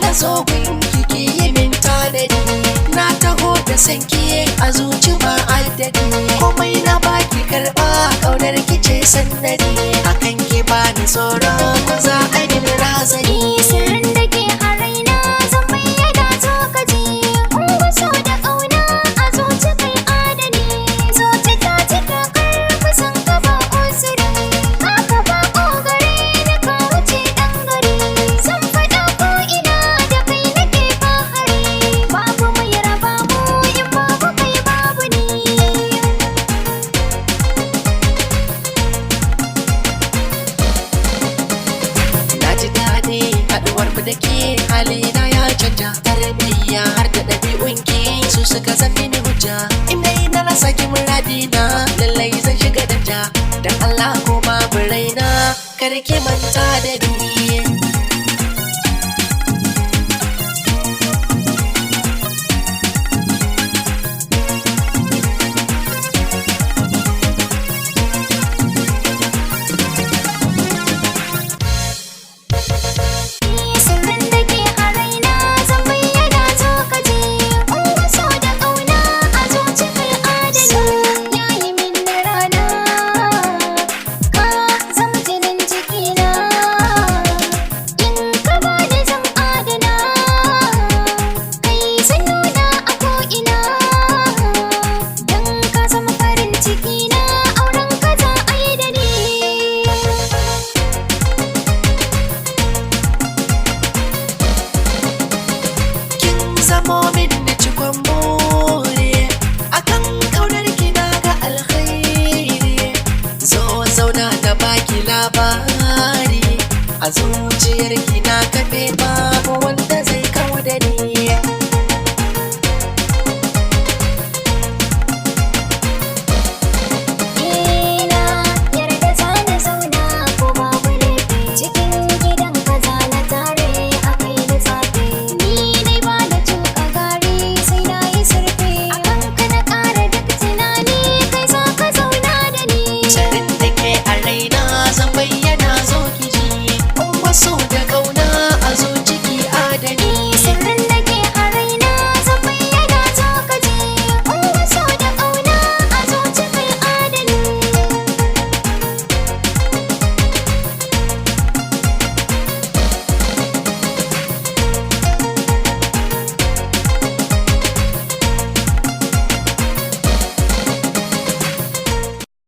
na zo gunki ki yi min tanadi, na taho da sanki a zuci ba addadi, komai na baki karɓa ƙaunar ki ce sannadi, akan ki bani tsoro ko za a yi razani. Sirrin da ke a raina zan bayyana zo ka ji, ungu so da ƙauna a zuci kai adani, zuci ta cika karfi san ka ba usuri, haka ba ƙogare da ka wuce ɗan gari, zan faɗa ko ina da kai nake fahari, babu mai raba mu in babu kai babu ni. Na ji daɗi haɗuwar mu da ke, halina ya canja, tarbiyya har da ɗabi'unki su suka zan mini hujja, inda na rasa ki muradina lallai zan shiga danja, dan Allah ko babu raina kar ki manta da ni. Sirrin da ke a raina zan bayyana zo ka ji, ungu so da ƙauna a zuci kai adani, yayi min da rana ka zama jinin jikina, in ka bani zan adana, kai san nuna a ko'ina, don ka zama farin cikina, auren ka za a yi da ni. Kin zamo min da cikon bore, akan kaunar ki na ga alkhairi, zo zauna na baki labari, a zuciyar ki na